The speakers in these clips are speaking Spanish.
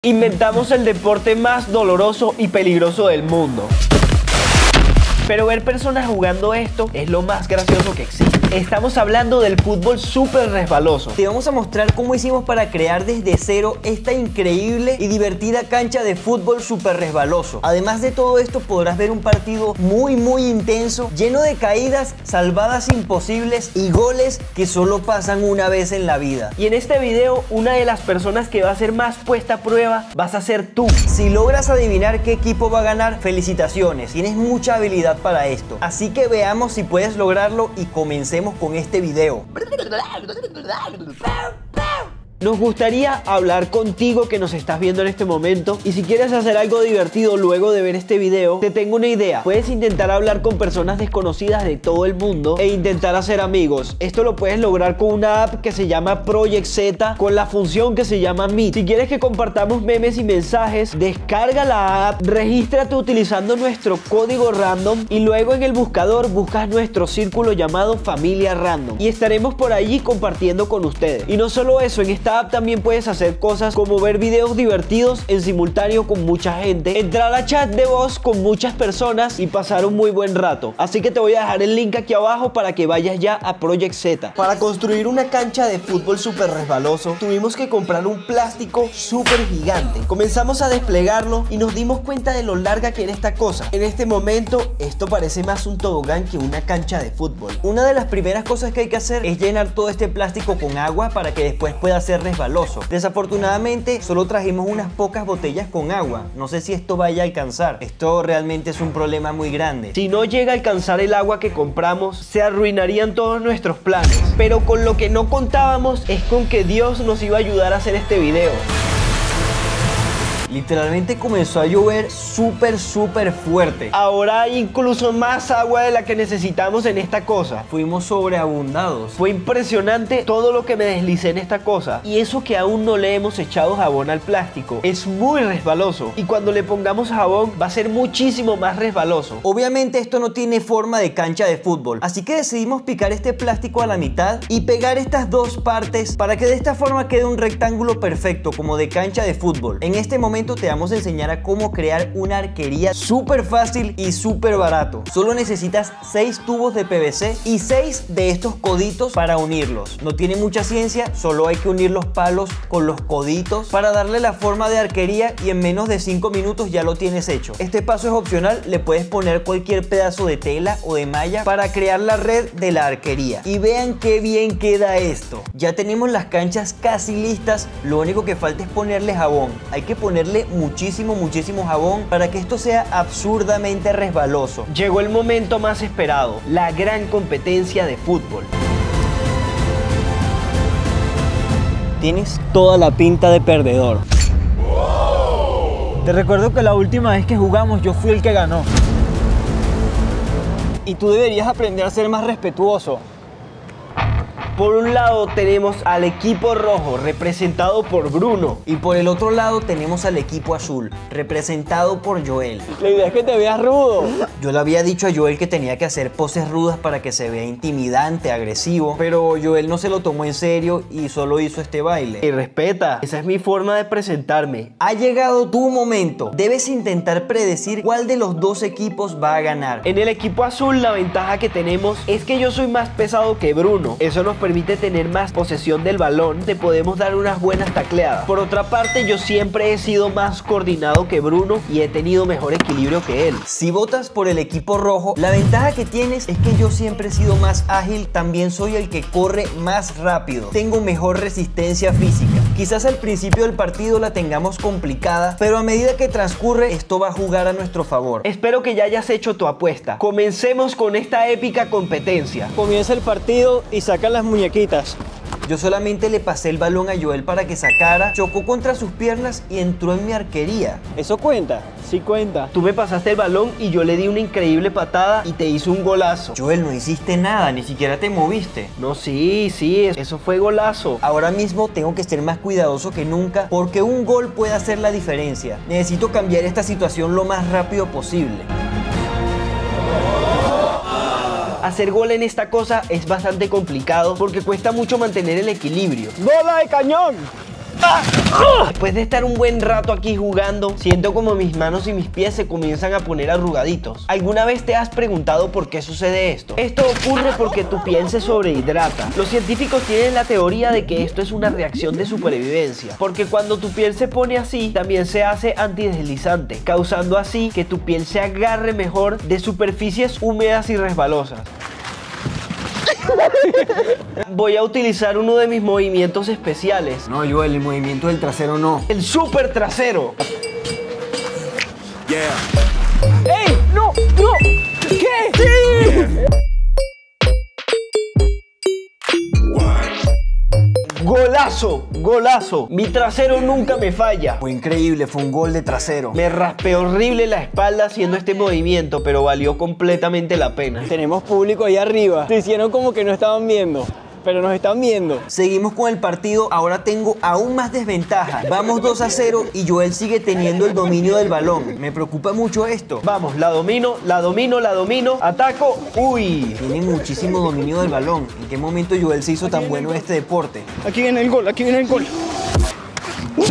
Inventamos el deporte más doloroso y peligroso del mundo. Pero ver personas jugando esto es lo más gracioso que existe. Estamos hablando del fútbol súper resbaloso. Te vamos a mostrar cómo hicimos para crear desde cero esta increíble y divertida cancha de fútbol súper resbaloso. Además de todo esto, podrás ver un partido muy intenso, lleno de caídas, salvadas imposibles y goles que solo pasan una vez en la vida. Y en este video, una de las personas que va a ser más puesta a prueba vas a ser tú. Si logras adivinar qué equipo va a ganar, felicitaciones, tienes mucha habilidad para esto. Así que veamos si puedes lograrlo y comencemos con este video. Nos gustaría hablar contigo que nos estás viendo en este momento, y si quieres hacer algo divertido luego de ver este video, te tengo una idea. Puedes intentar hablar con personas desconocidas de todo el mundo e intentar hacer amigos. Esto lo puedes lograr con una app que se llama Project Z, con la función que se llama Meet. Si quieres que compartamos memes y mensajes, descarga la app, regístrate utilizando nuestro código random y luego en el buscador buscas nuestro círculo llamado Familia Random y estaremos por allí compartiendo con ustedes. Y no solo eso, en esta app también puedes hacer cosas como ver videos divertidos en simultáneo con mucha gente, entrar a chat de voz con muchas personas y pasar un muy buen rato. Así que te voy a dejar el link aquí abajo para que vayas ya a Project Z. Para construir una cancha de fútbol súper resbaloso, tuvimos que comprar un plástico súper gigante. Comenzamos a desplegarlo y nos dimos cuenta de lo larga que era esta cosa. En este momento, esto parece más un tobogán que una cancha de fútbol. Una de las primeras cosas que hay que hacer es llenar todo este plástico con agua para que después pueda ser resbaloso. Desafortunadamente solo trajimos unas pocas botellas con agua. No sé si esto vaya a alcanzar. Esto realmente es un problema muy grande. Si no llega a alcanzar el agua que compramos, se arruinarían todos nuestros planes. Pero con lo que no contábamos es con que Dios nos iba a ayudar a hacer este video. Literalmente comenzó a llover súper fuerte. Ahora hay incluso más agua de la que necesitamos en esta cosa. Fuimos sobreabundados. Fue impresionante todo lo que me deslicé en esta cosa. Y eso que aún no le hemos echado jabón al plástico. Es muy resbaloso. Y cuando le pongamos jabón va a ser muchísimo más resbaloso. Obviamente esto no tiene forma de cancha de fútbol. Así que decidimos picar este plástico a la mitad y pegar estas dos partes para que de esta forma quede un rectángulo perfecto como de cancha de fútbol. En este momento te vamos a enseñar a cómo crear una arquería súper fácil y súper barato. Solo necesitas 6 tubos de PVC y 6 de estos coditos para unirlos. No tiene mucha ciencia, solo hay que unir los palos con los coditos para darle la forma de arquería y en menos de 5 minutos ya lo tienes hecho. Este paso es opcional, le puedes poner cualquier pedazo de tela o de malla para crear la red de la arquería. Y vean qué bien queda esto. Ya tenemos las canchas casi listas, lo único que falta es ponerle jabón. Hay que ponerle muchísimo jabón para que esto sea absurdamente resbaloso. Llegó el momento más esperado, la gran competencia de fútbol. Tienes toda la pinta de perdedor. Te recuerdo que la última vez que jugamos yo fui el que ganó. Y tú deberías aprender a ser más respetuoso. Por un lado tenemos al equipo rojo, representado por Bruno. Y por el otro lado tenemos al equipo azul, representado por Joel. La idea es que te veas rudo. Yo le había dicho a Joel que tenía que hacer poses rudas para que se vea intimidante, agresivo. Pero Joel no se lo tomó en serio y solo hizo este baile. Y respeta, esa es mi forma de presentarme. Ha llegado tu momento. Debes intentar predecir cuál de los dos equipos va a ganar. En el equipo azul la ventaja que tenemos es que yo soy más pesado que Bruno. Eso nos permite tener más posesión del balón, te podemos dar unas buenas tacleadas. Por otra parte, yo siempre he sido más coordinado que Bruno y he tenido mejor equilibrio que él. Si votas por el equipo rojo, la ventaja que tienes es que yo siempre he sido más ágil, también soy el que corre más rápido, tengo mejor resistencia física. Quizás al principio del partido la tengamos complicada, pero a medida que transcurre esto va a jugar a nuestro favor. Espero que ya hayas hecho tu apuesta. Comencemos con esta épica competencia. Comienza el partido y sacan las muñequitas. Yo solamente le pasé el balón a Joel para que sacara, chocó contra sus piernas y entró en mi arquería. ¿Eso cuenta? Sí cuenta. Tú me pasaste el balón y yo le di una increíble patada y te hice un golazo. Joel, no hiciste nada, ni siquiera te moviste. No, sí, eso fue golazo. Ahora mismo tengo que ser más cuidadoso que nunca porque un gol puede hacer la diferencia. Necesito cambiar esta situación lo más rápido posible. Hacer gol en esta cosa es bastante complicado porque cuesta mucho mantener el equilibrio. ¡Bola de cañón! Después de estar un buen rato aquí jugando, siento como mis manos y mis pies se comienzan a poner arrugaditos. ¿Alguna vez te has preguntado por qué sucede esto? Esto ocurre porque tu piel se sobrehidrata. Los científicos tienen la teoría de que esto es una reacción de supervivencia, porque cuando tu piel se pone así, también se hace antideslizante, causando así que tu piel se agarre mejor de superficies húmedas y resbalosas. Voy a utilizar uno de mis movimientos especiales. No, Joel, el movimiento del trasero no. El super trasero. ¡Ey! ¡No! ¡No! ¿Qué? ¡Sí! ¡Golazo! ¡Golazo! Mi trasero nunca me falla. Fue increíble, fue un gol de trasero. Me raspé horrible la espalda haciendo este movimiento, pero valió completamente la pena. Tenemos público ahí arriba. Se hicieron como que no estaban viendo, pero nos están viendo. Seguimos con el partido, ahora tengo aún más desventaja. Vamos 2-0 y Joel sigue teniendo el dominio del balón. Me preocupa mucho esto. Vamos, la domino, la domino, la domino. Ataco. ¡Uy! Tiene muchísimo dominio del balón. ¿En qué momento Joel se hizo tan bueno en este deporte? Aquí viene el gol, aquí viene el gol.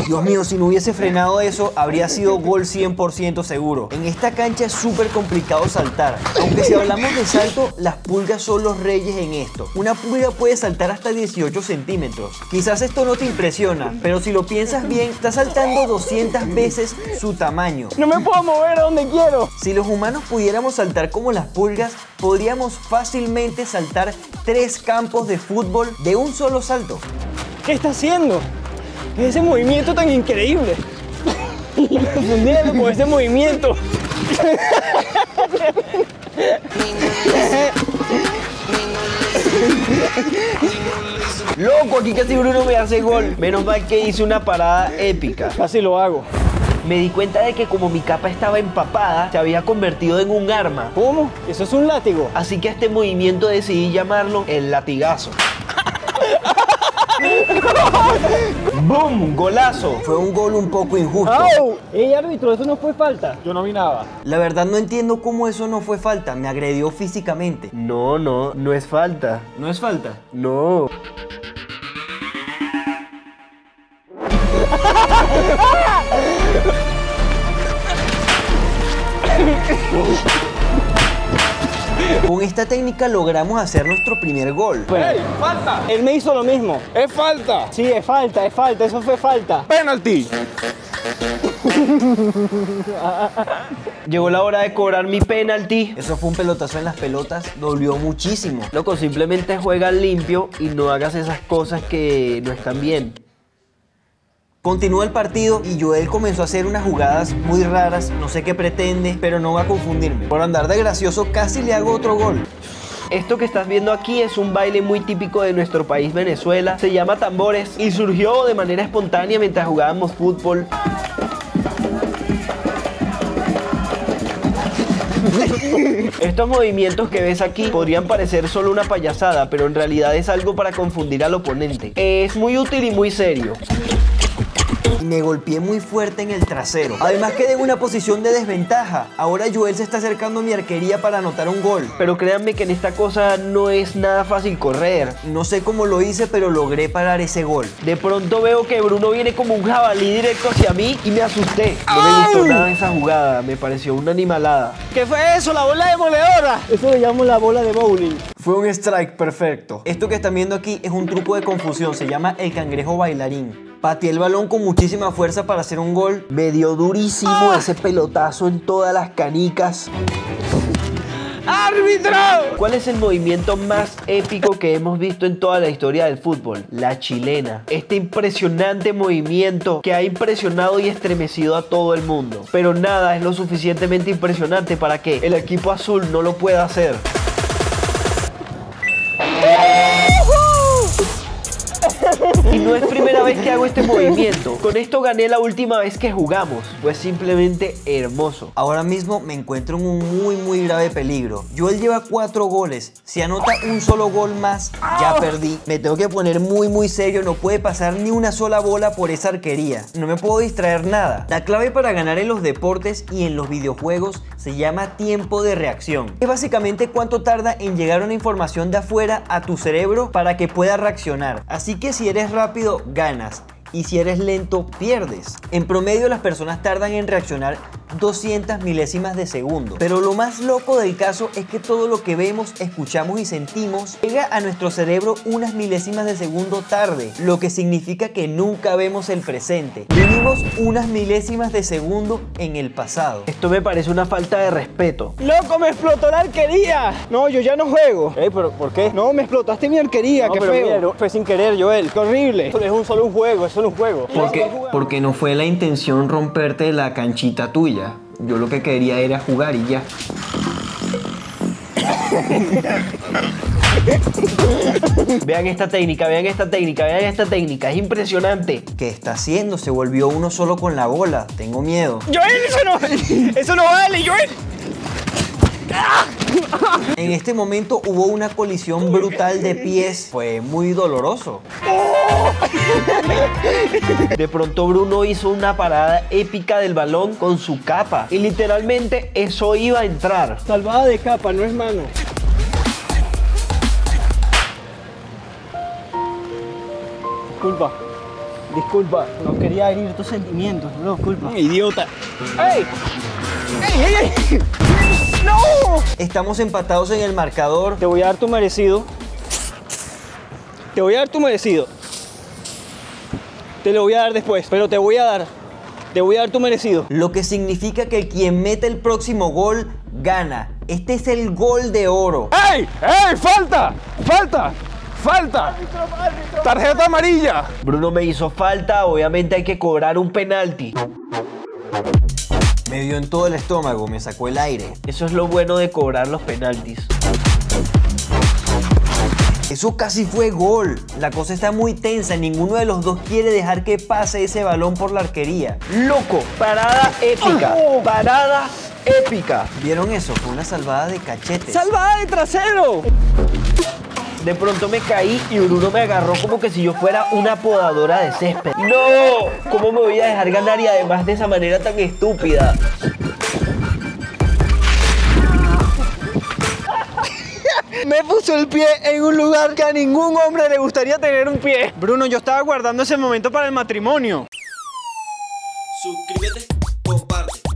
Dios mío, si no hubiese frenado eso, habría sido gol 100% seguro. En esta cancha es súper complicado saltar. Aunque si hablamos de salto, las pulgas son los reyes en esto. Una pulga puede saltar hasta 18 centímetros. Quizás esto no te impresiona, pero si lo piensas bien, está saltando 200 veces su tamaño. No me puedo mover a donde quiero. Si los humanos pudiéramos saltar como las pulgas, podríamos fácilmente saltar 3 campos de fútbol de un solo salto. ¿Qué está haciendo? Ese movimiento tan increíble. Confundiendo con ese movimiento. Loco, aquí casi Bruno me hace gol. Menos mal que hice una parada épica. Casi lo hago. Me di cuenta de que como mi capa estaba empapada, se había convertido en un arma. ¿Cómo? Eso es un látigo. Así que a este movimiento decidí llamarlo el latigazo. ¡Bum! ¡Golazo! Fue un gol un poco injusto. ¡Au! ¡Ey, árbitro! Eso no fue falta. Yo no vi nada. La verdad no entiendo cómo eso no fue falta. Me agredió físicamente. No, no, no es falta. ¿No es falta? No. Con esta técnica logramos hacer nuestro primer gol. ¡Ey! ¡Falta! Él me hizo lo mismo. ¡Es falta! Sí, es falta, eso fue falta. ¡Penalti! Llegó la hora de cobrar mi penalti. Eso fue un pelotazo en las pelotas, dolió muchísimo. Loco, simplemente juega limpio y no hagas esas cosas que no están bien. Continúa el partido y Joel comenzó a hacer unas jugadas muy raras, no sé qué pretende, pero no va a confundirme. Por andar de gracioso casi le hago otro gol. Esto que estás viendo aquí es un baile muy típico de nuestro país, Venezuela. Se llama tambores y surgió de manera espontánea mientras jugábamos fútbol. Estos movimientos que ves aquí podrían parecer solo una payasada, pero en realidad es algo para confundir al oponente. Es muy útil y muy serio. Y me golpeé muy fuerte en el trasero. Además quedé en una posición de desventaja. Ahora Joel se está acercando a mi arquería para anotar un gol. Pero créanme que en esta cosa no es nada fácil correr. No sé cómo lo hice, pero logré parar ese gol. De pronto veo que Bruno viene como un jabalí directo hacia mí y me asusté. No me gustó nada esa jugada, me pareció una animalada. ¿Qué fue eso? ¡La bola demoledora! Eso le llamo la bola de bowling. Fue un strike perfecto. Esto que están viendo aquí es un truco de confusión, se llama el cangrejo bailarín. Pateé el balón con muchísima fuerza para hacer un gol. Me dio durísimo ese pelotazo en todas las canicas. ¡Árbitro! ¿Cuál es el movimiento más épico que hemos visto en toda la historia del fútbol? La chilena. Este impresionante movimiento que ha impresionado y estremecido a todo el mundo. Pero nada es lo suficientemente impresionante para que el equipo azul no lo pueda hacer. Y no es primera vez que hago este movimiento. Con esto gané la última vez que jugamos. Fue simplemente hermoso. Ahora mismo me encuentro en un muy grave peligro. Joel lleva 4 goles. Si anota un solo gol más, ya perdí. Me tengo que poner muy serio. No puede pasar ni una sola bola por esa arquería. No me puedo distraer nada. La clave para ganar en los deportes y en los videojuegos se llama tiempo de reacción. Es básicamente cuánto tarda en llegar una información de afuera a tu cerebro para que pueda reaccionar. Así que si eres rápido, ganas. y si eres lento, pierdes. En promedio las personas tardan en reaccionar 200 milésimas de segundo. Pero lo más loco del caso es que todo lo que vemos, escuchamos y sentimos llega a nuestro cerebro unas milésimas de segundo tarde, lo que significa que nunca vemos el presente. Vivimos unas milésimas de segundo en el pasado. Esto me parece una falta de respeto. ¡Loco, me explotó la arquería! No, yo ya no juego. ¿Pero por qué? No, me explotaste mi arquería, No, qué pero feo. mira, no, fue sin querer, Joel, qué horrible. Eso es solo un juego, es solo un juego. Porque no fue la intención romperte la canchita tuya. Yo lo que quería era jugar y ya. Vean esta técnica, vean esta técnica, vean esta técnica. Es impresionante. ¿Qué está haciendo? Se volvió uno solo con la bola. Tengo miedo. Joel, eso no vale, Joel. En este momento hubo una colisión brutal de pies. Fue muy doloroso. De pronto Bruno hizo una parada épica del balón con su capa. Y literalmente eso iba a entrar. Salvada de capa, no es mano. Disculpa, no quería herir tus sentimientos, no, disculpa. Idiota. ¡Ey! ¡Ey! ¡No! Estamos empatados en el marcador. Te voy a dar tu merecido. Te voy a dar tu merecido. Te lo voy a dar después, pero te voy a dar tu merecido. Lo que significa que quien mete el próximo gol gana. Este es el gol de oro. ¡Ey! ¡Ey! ¡Falta! ¡Falta! ¡Falta! ¡Tarjeta amarilla! Bruno me hizo falta, obviamente hay que cobrar un penalti. Me dio en todo el estómago, me sacó el aire. Eso es lo bueno de cobrar los penaltis. Eso casi fue gol. La cosa está muy tensa. Ninguno de los dos quiere dejar que pase ese balón por la arquería. ¡Loco! Parada épica. Parada épica. ¿Vieron eso? Fue una salvada de cachetes. ¡Salvada de trasero! De pronto me caí y Bruno me agarró como que si yo fuera una podadora de césped. ¡No! ¿Cómo me voy a dejar ganar y además de esa manera tan estúpida? Me puso el pie en un lugar que a ningún hombre le gustaría tener un pie. Bruno, yo estaba guardando ese momento para el matrimonio. Suscríbete, comparte.